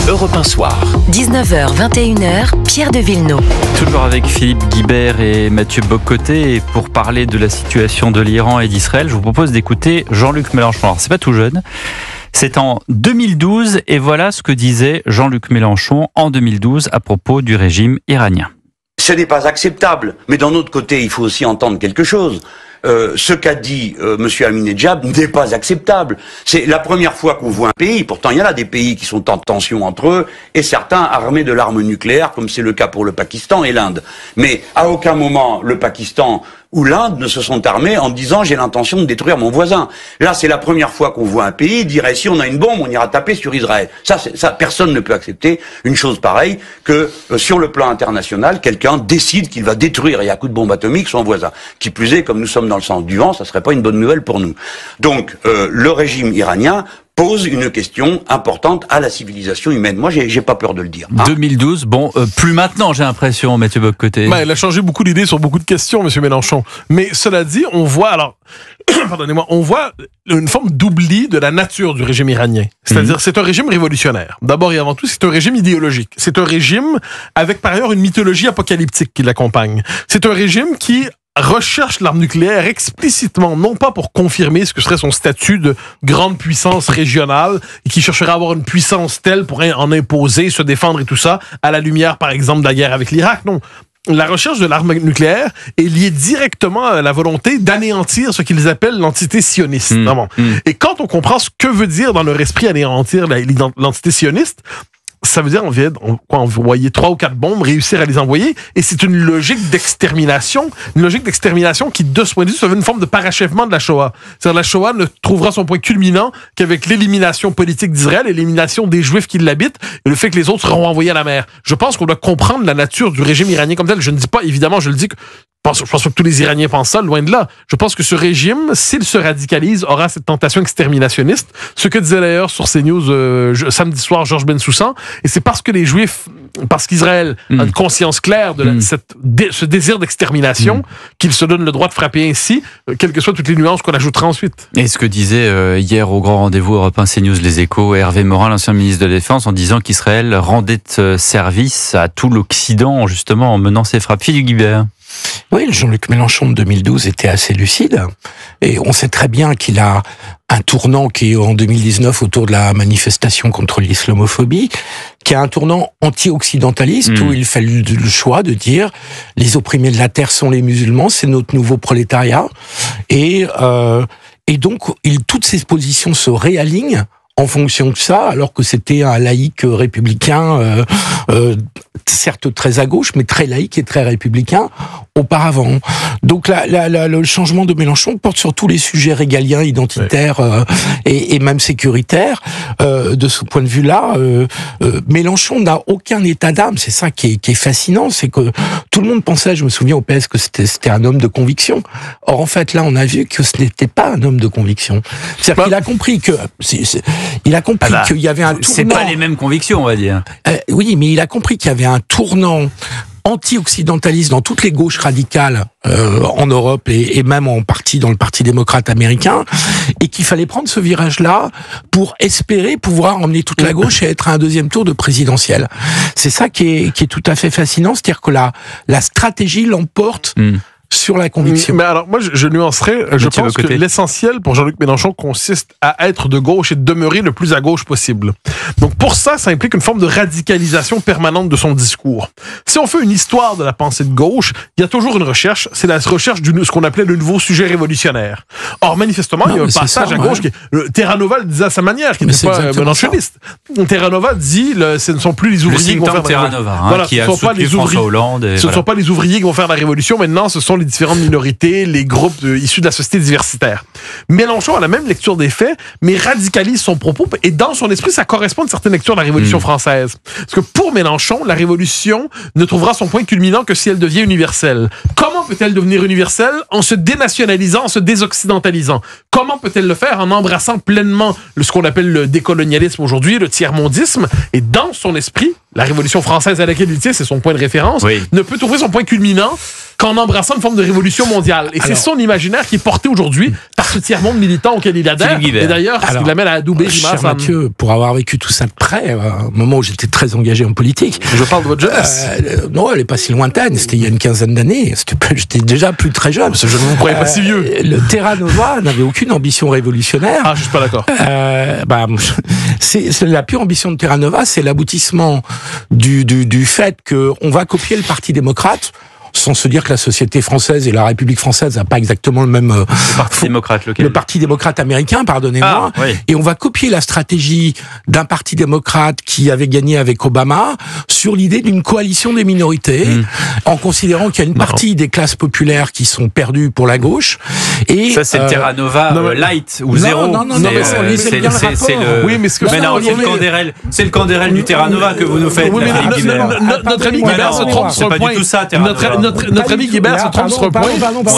Europe 1 Soir. 19h, 21h, Pierre de Villeneuve. Toujours avec Philippe Guibert et Mathieu Bock-Côté. Et pour parler de la situation de l'Iran et d'Israël, je vous propose d'écouter Jean-Luc Mélenchon. Alors, c'est pas tout jeune. C'est en 2012 et voilà ce que disait Jean-Luc Mélenchon en 2012 à propos du régime iranien. Ce n'est pas acceptable. Mais d'un autre côté, il faut aussi entendre quelque chose. Ce qu'a dit M. Ahmadinejad n'est pas acceptable. C'est la première fois qu'on voit un pays, pourtant il y en a des pays qui sont en tension entre eux, et certains armés de l'arme nucléaire, comme c'est le cas pour le Pakistan et l'Inde. Mais à aucun moment le Pakistan ou l'Inde ne se sont armés en disant « j'ai l'intention de détruire mon voisin ». Là, c'est la première fois qu'on voit un pays dire « si on a une bombe, on ira taper sur Israël ». Ça, personne ne peut accepter une chose pareille que sur le plan international, quelqu'un décide qu'il va détruire et à coup de bombe atomique son voisin. Qui plus est, comme nous sommes dans le sens du vent, ça serait pas une bonne nouvelle pour nous. Donc, le régime iranien pose une question importante à la civilisation humaine. Moi, j'ai pas peur de le dire. 2012, bon, plus maintenant, j'ai l'impression, Mathieu Bock-Côté. Il a changé beaucoup d'idées sur beaucoup de questions, M. Mélenchon. Mais cela dit, on voit, alors, pardonnez-moi, on voit une forme d'oubli de la nature du régime iranien. C'est-à-dire, c'est un régime révolutionnaire. D'abord et avant tout, c'est un régime idéologique. C'est un régime avec, par ailleurs, une mythologie apocalyptique qui l'accompagne. C'est un régime qui recherche l'arme nucléaire explicitement, non pas pour confirmer ce que serait son statut de grande puissance régionale et qui chercherait à avoir une puissance telle pour en imposer, se défendre et tout ça, à la lumière, par exemple, de la guerre avec l'Irak. Non. La recherche de l'arme nucléaire est liée directement à la volonté d'anéantir ce qu'ils appellent l'entité sioniste. Et quand on comprend ce que veut dire dans leur esprit anéantir l'entité sioniste, ça veut dire envoyer 3 ou 4 bombes, réussir à les envoyer, et c'est une logique d'extermination qui, de ce point de vue, se veut une forme de parachèvement de la Shoah. C'est-à-dire la Shoah ne trouvera son point culminant qu'avec l'élimination politique d'Israël, l'élimination des Juifs qui l'habitent, et le fait que les autres seront envoyés à la mer. Je pense qu'on doit comprendre la nature du régime iranien comme tel. Je ne dis pas, évidemment, je le dis que je pense que tous les Iraniens pensent ça, loin de là. Je pense que ce régime, s'il se radicalise, aura cette tentation exterminationniste. Ce que disait d'ailleurs sur CNews samedi soir Georges Bensoussan. Et c'est parce que les Juifs, parce qu'Israël a une conscience claire de ce désir d'extermination qu'il se donne le droit de frapper ainsi, quelles que soient toutes les nuances qu'on ajoutera ensuite. Et ce que disait hier au grand rendez-vous Europe 1 CNews Les Échos, Hervé Morin, l'ancien ministre de la Défense, en disant qu'Israël rendait service à tout l'Occident, justement, en menant ses frappes. Philippe Guibert. Oui, Jean-Luc Mélenchon de 2012 était assez lucide. Et on sait très bien qu'il a un tournant qui est en 2019 autour de la manifestation contre l'islamophobie, qui a un tournant anti-occidentaliste où il fait le choix de dire les opprimés de la terre sont les musulmans, c'est notre nouveau prolétariat. Et donc, toutes ces positions se réalignent en fonction de ça, alors que c'était un laïc républicain, certes très à gauche, mais très laïque et très républicain auparavant. Donc le changement de Mélenchon porte sur tous les sujets régaliens, identitaires et même sécuritaires. De ce point de vue-là, Mélenchon n'a aucun état d'âme. C'est ça qui est fascinant, c'est que tout le monde pensait, je me souviens au PS, que c'était un homme de conviction. Or, en fait, là, on a vu que ce n'était pas un homme de conviction. C'est-à-dire qu'il a compris que qu'il y avait un tournant. C'est pas les mêmes convictions, on va dire. Oui, mais il a compris qu'il y avait un tournant anti-occidentaliste dans toutes les gauches radicales en Europe et même en partie dans le Parti démocrate américain, et qu'il fallait prendre ce virage-là pour espérer pouvoir emmener toute la gauche et être à un deuxième tour de présidentielle. C'est ça qui est tout à fait fascinant, c'est-à-dire que la stratégie l'emporte sur la conviction. Mais alors, moi, je nuancerais. Je pense que l'essentiel pour Jean-Luc Mélenchon consiste à être de gauche et de demeurer le plus à gauche possible. Donc, pour ça implique une forme de radicalisation permanente de son discours. Si on fait une histoire de la pensée de gauche, il y a toujours une recherche. C'est la recherche de ce qu'on appelait le nouveau sujet révolutionnaire. Or, manifestement, il y a un passage à gauche qui est... Terra Nova le disait à sa manière, qui n'est pas mélenchoniste. Terra Nova dit, ce ne sont plus les ouvriers qui vont faire Terra Nova, voilà, qui a soutenu François Hollande. Ce ne sont pas les ouvriers qui vont faire la révolution. Maintenant, ce sont les différentes minorités, les groupes issus de la société diversitaire. Mélenchon a la même lecture des faits, mais radicalise son propos, et dans son esprit, ça correspond à une certaine lecture de la Révolution française. Parce que pour Mélenchon, la Révolution ne trouvera son point culminant que si elle devient universelle. Comment peut-elle devenir universelle? En se dénationalisant, en se désoccidentalisant. Comment peut-elle le faire? En embrassant pleinement ce qu'on appelle le décolonialisme aujourd'hui, le tiers-mondisme, et dans son esprit, la Révolution française à laquelle il tient, c'est son point de référence, ne peut trouver son point culminant qu'en embrassant une forme de révolution mondiale. Et c'est son imaginaire qui est porté aujourd'hui par ce tiers-monde militant auquel il adhère. Et d'ailleurs, ce qui l'amène à adouber cher Mathieu, pour avoir vécu tout ça de près, à un moment où j'étais très engagé en politique. Je parle de votre jeunesse. Non, elle n'est pas si lointaine. C'était il y a une quinzaine d'années. J'étais déjà plus très jeune. Je ne vous croyais pas si vieux. Le Terra Nova n'avait aucune ambition révolutionnaire. Ah, je suis pas d'accord. C'est la pure ambition de Terra Nova, c'est l'aboutissement du fait qu'on va copier le Parti démocrate, sans se dire que la société française et la République française n'a pas exactement le même... Le Parti démocrate, lequel ? Le Parti démocrate américain, pardonnez-moi. Ah, oui. Et on va copier la stratégie d'un Parti démocrate qui avait gagné avec Obama sur l'idée d'une coalition des minorités, en considérant qu'il y a une partie des classes populaires qui sont perdues pour la gauche. Et ça, c'est le Terra Nova light ou zéro. Non, c'est bien le rapport. Oui, mais ce que c'est le Candérel du Terra Nova que vous nous faites. Oui, mais notre ami Guibert se trompe sur un point. C'est pas du tout ça, Terra Nova. Notre ami Guibert se trompe sur un point.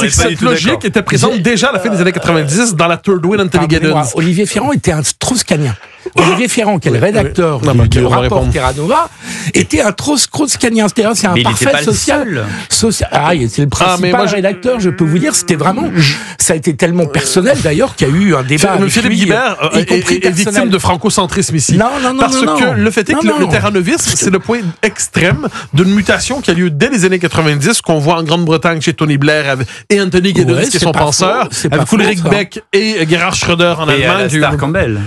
C'est que cette logique était présente déjà à la fin des années 90 dans la Third Way d'Intelligence. Olivier Ferrand était un Strauss-Kahnien. Olivier Ferrand, qui est le rédacteur du rapport Terra Nova, était un Strauss-Kahnien. C'est un parfait social. C'est le principal rédacteur, je peux vous dire. C'était vraiment... Ça a été tellement personnel, d'ailleurs, qu'il y a eu un débat avec Philippe Guibert est victime de francocentrisme ici. Non. Parce que le fait est que le terranovisme, c'est le point extrême d'une mutation qui a lieu dès les années 90, qu'on voit en Grande-Bretagne chez Tony Blair et Anthony Giddens, qui est son penseur, avec Ulrich Beck et Gerhard Schröder en Allemagne. Et Star Campbell.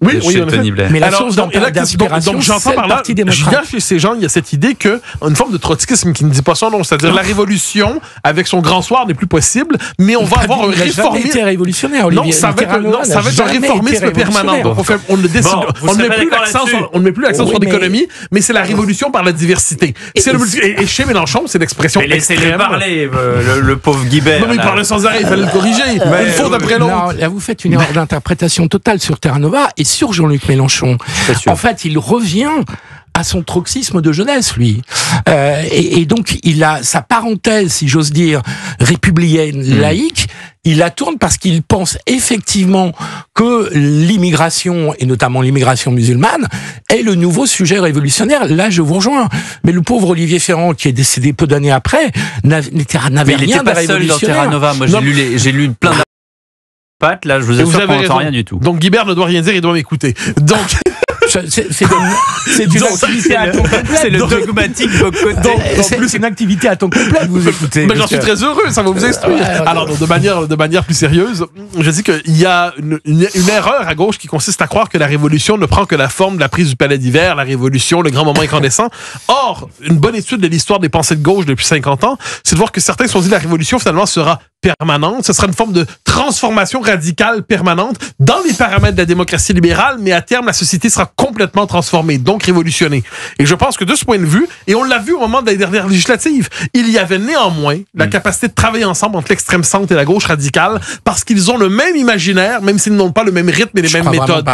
Oui, Tony Blair. Mais la source d'inspiration, donc j'entends par là, il y a chez ces gens, il y a cette idée que une forme de trotskisme qui ne dit pas son nom, c'est-à-dire la révolution avec son grand soir n'est plus possible, mais on va avoir un réformisme. Été révolutionnaire, Olivier. Non, ça va être un réformisme permanent. Donc on ne met plus l'accent sur l'économie, mais c'est la révolution par la diversité. Et chez Mélenchon, c'est l'expression extrême. Laissez-le parler, le pauvre Guibert. Non, mais il parlait sans arrêt, il fallait le corriger. Une faute après l'autre. Là, vous faites une erreur d'interprétation totale sur Terra Nova et sur Jean-Luc Mélenchon. En fait, il revient à son troxisme de jeunesse, lui. Et donc, il a sa parenthèse, si j'ose dire, républicaine, laïque, il la tourne parce qu'il pense effectivement que l'immigration, et notamment l'immigration musulmane, est le nouveau sujet révolutionnaire. Là, je vous rejoins. Mais le pauvre Olivier Ferrand, qui est décédé peu d'années après, n'avait rien de révolutionnaire. Il n'était pas seul dans Terra Nova. Moi, j'ai lu plein de pattes, là, je vous assure qu'on n'entend rien du tout. Donc Guibert ne doit rien dire, il doit m'écouter. Donc... C'est une activité à temps complet. C'est le dogmatique Bocoté. C'est une activité à temps complet, vous écoutez. Mais j'en suis très heureux, ça va vous instruire. Alors, de manière plus sérieuse, je dis qu'il y a une erreur à gauche qui consiste à croire que la révolution ne prend que la forme de la prise du palais d'hiver, la révolution, le grand moment incandescent. Or, une bonne étude de l'histoire des pensées de gauche depuis 50 ans, c'est de voir que certains se sont dit que la révolution, finalement, sera permanente. Ce sera une forme de transformation radicale permanente dans les paramètres de la démocratie libérale, mais à terme, la société sera complètement transformée, donc révolutionnée. Et je pense que de ce point de vue, et on l'a vu au moment des dernières législatives, il y avait néanmoins la capacité de travailler ensemble entre l'extrême centre et la gauche radicale, parce qu'ils ont le même imaginaire, même s'ils n'ont pas le même rythme et les mêmes méthodes.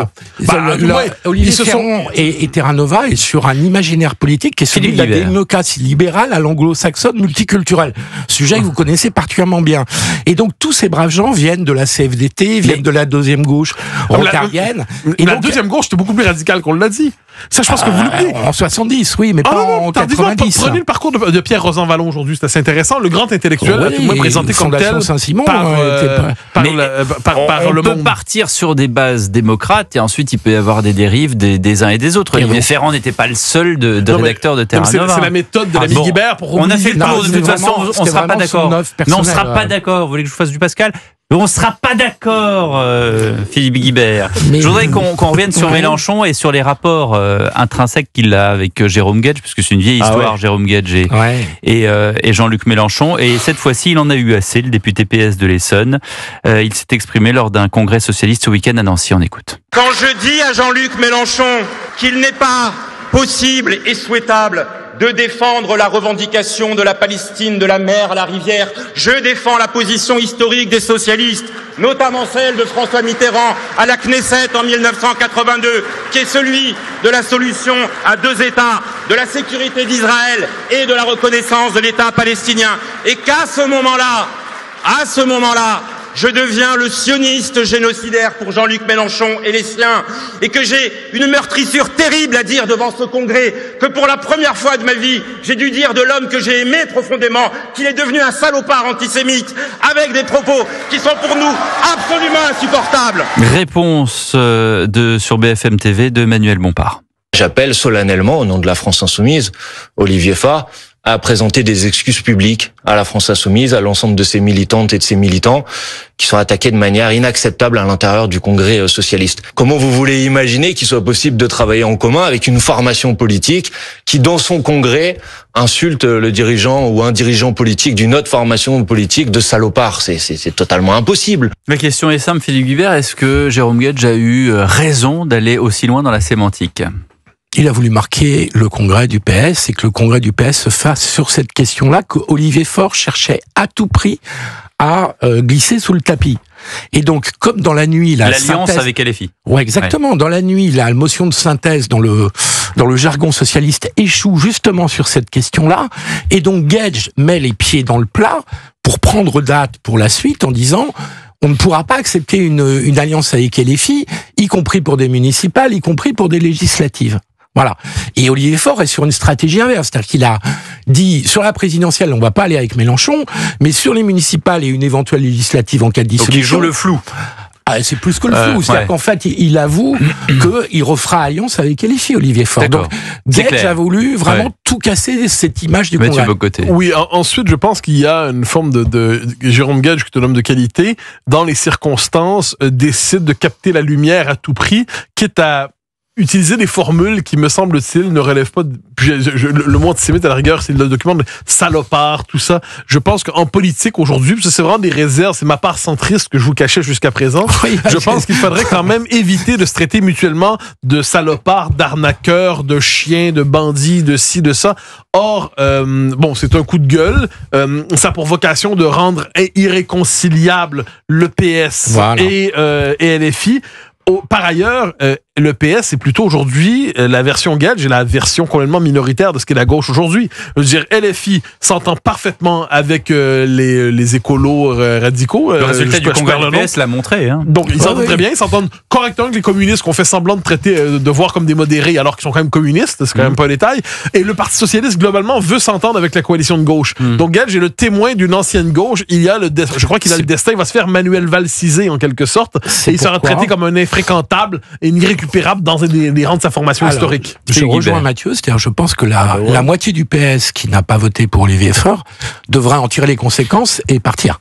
Olivier Ferrand et Terra Nova est sur un imaginaire politique qui est celui de la démocratie libérale à l'anglo-saxonne multiculturelle. Sujet que vous connaissez particulièrement bien. Et donc, tous ces braves gens viennent de la CFDT, viennent de la deuxième gauche rotarienne. La deuxième gauche, c'était beaucoup plus radical qu'on l'a dit. Ça, je pense que vous l'oubliez. En 70, oui, mais pas en 90. Prenez le parcours de Pierre Rosanvallon aujourd'hui, c'est assez intéressant. Le grand intellectuel, à tout le moins présenté comme tel Saint-Simon, par le monde. On peut partir sur des bases démocrates et ensuite il peut y avoir des dérives des uns et des autres. Olivier Ferrand n'était pas le seul de rédacteur de Terra Nova. C'est la méthode de l'ami Guibert pour on a fait le tour, de toute façon, on ne sera pas d'accord. Non, on ne sera pas d'accord. Vous voulez que je vous fasse du Pascal ? On ne sera pas d'accord, Philippe Guibert. Je voudrais qu'on revienne sur Mélenchon et sur les rapports intrinsèques qu'il a avec Jérôme Guedj, puisque c'est une vieille histoire, Jérôme Guedj et Jean-Luc Mélenchon. Et cette fois-ci, il en a eu assez, le député PS de l'Essonne. Il s'est exprimé lors d'un congrès socialiste ce week-end à Nancy. On écoute. Quand je dis à Jean-Luc Mélenchon qu'il n'est pas possible et souhaitable de défendre la revendication de la Palestine, de la mer à la rivière. Je défends la position historique des socialistes, notamment celle de François Mitterrand à la Knesset en 1982, qui est celui de la solution à deux États, de la sécurité d'Israël et de la reconnaissance de l'État palestinien. Et qu'à ce moment-là, je deviens le sioniste génocidaire pour Jean-Luc Mélenchon et les siens, et que j'ai une meurtrissure terrible à dire devant ce congrès, que pour la première fois de ma vie, j'ai dû dire de l'homme que j'ai aimé profondément qu'il est devenu un salopard antisémite, avec des propos qui sont pour nous absolument insupportables. Réponse sur BFM TV de Manuel Bompard. J'appelle solennellement, au nom de la France Insoumise, Olivier Faure, à présenter des excuses publiques à la France Insoumise, à l'ensemble de ses militantes et de ses militants qui sont attaqués de manière inacceptable à l'intérieur du Congrès socialiste. Comment vous voulez imaginer qu'il soit possible de travailler en commun avec une formation politique qui, dans son congrès, insulte le dirigeant ou un dirigeant politique d'une autre formation politique de salopard? C'est totalement impossible. La question est simple, Philippe Guibert, est-ce que Jérôme Gage a eu raison d'aller aussi loin dans la sémantique ? Il a voulu marquer le congrès du PS et que le congrès du PS se fasse sur cette question-là que Olivier Faure cherchait à tout prix à glisser sous le tapis. Et donc, comme dans la nuit, l'alliance synthèse... avec LFI. Ouais, exactement. Ouais. Dans la nuit, la motion de synthèse dans le jargon socialiste échoue justement sur cette question-là. Et donc, Gage met les pieds dans le plat pour prendre date pour la suite en disant... On ne pourra pas accepter une alliance avec LFI, y compris pour des municipales, y compris pour des législatives. Voilà. Et Olivier Faure est sur une stratégie inverse. C'est-à-dire qu'il a dit, sur la présidentielle, on va pas aller avec Mélenchon, mais sur les municipales et une éventuelle législative en cas de dissolution. Donc il joue le flou. Ah, c'est plus que le flou. C'est-à-dire qu'en fait, il avoue qu'il refera alliance avec LFI, Olivier Faure. Donc, Gage a voulu vraiment tout casser cette image du congrès. Oui, ensuite, je pense qu'il y a une forme de Jérôme Gage, qui est un homme de qualité, dans les circonstances, décide de capter la lumière à tout prix, quitte à utiliser des formules qui, me semble-t-il, ne relèvent pas le mot antisémite, à la rigueur, c'est le document de salopard, tout ça. Je pense qu'en politique, aujourd'hui, parce que c'est vraiment des réserves, c'est ma part centriste que je vous cachais jusqu'à présent, je pense qu'il faudrait quand même éviter de se traiter mutuellement de salopard, d'arnaqueur, de chien, de bandit, de ci, de ça. Or, bon, c'est un coup de gueule. Ça a pour vocation de rendre irréconciliable le PS et LFI. Par ailleurs, le PS, c'est plutôt aujourd'hui la version Gage et la version complètement minoritaire de ce qu'est la gauche aujourd'hui. Je veux dire, LFI s'entend parfaitement avec les écolos radicaux. Le résultat du congrès du PS l'a montré. Hein. Donc, ils s'entendent très bien. Ils s'entendent correctement avec les communistes qu'on fait semblant de traiter, de voir comme des modérés alors qu'ils sont quand même communistes. C'est quand même pas un détail. Et le Parti socialiste, globalement, veut s'entendre avec la coalition de gauche. Donc, Gage est le témoin d'une ancienne gauche. Je crois qu'il a le destin. Il va se faire Manuel Valciser, en quelque sorte. Et il sera traité comme un infréquentable et irrécupérable dans les rangs de sa formation historique. Je rejoins Mathieu, c'est-à-dire je pense que la moitié du PS qui n'a pas voté pour Olivier Faure devrait en tirer les conséquences et partir.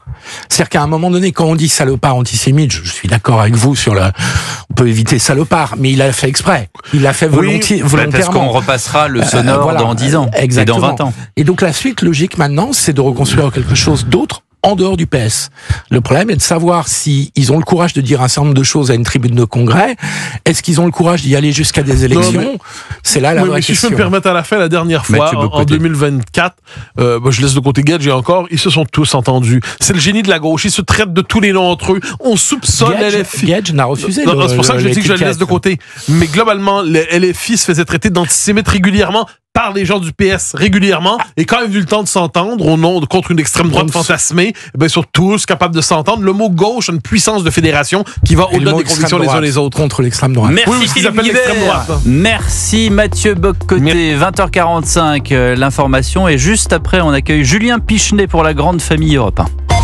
C'est-à-dire qu'à un moment donné, quand on dit salopard antisémite, je suis d'accord avec vous sur on peut éviter salopard, mais il a fait exprès. Il l'a fait volontairement. Parce qu'on repassera le sonore dans 10 ans et dans 20 ans. Et donc la suite logique maintenant, c'est de reconstruire quelque chose d'autre en dehors du PS. Le problème est de savoir si ils ont le courage de dire un certain nombre de choses à une tribune de congrès. Est-ce qu'ils ont le courage d'y aller jusqu'à des élections? C'est là la vraie question. Si je peux me permettre à la fin, la dernière fois, en 2024, je laisse de côté Gage et encore, ils se sont tous entendus. C'est le génie de la gauche. Ils se traitent de tous les noms entre eux. On soupçonne LFI. Gage n'a refusé. C'est pour ça que je dis que je le laisse de côté. Mais globalement, les LFI se faisaient traiter d'antisémites régulièrement par les gens du PS régulièrement, et quand ils ont eu le temps de s'entendre contre une extrême droite fantasmée, ils sont tous capables de s'entendre. Le mot gauche a une puissance de fédération qui va au-delà des convictions les uns les autres. Contre l'extrême droite. Merci Philippe Guibert. Merci Mathieu Bock-Côté. 20h45, l'information, et juste après on accueille Julien Pichenet pour la grande famille Europe 1.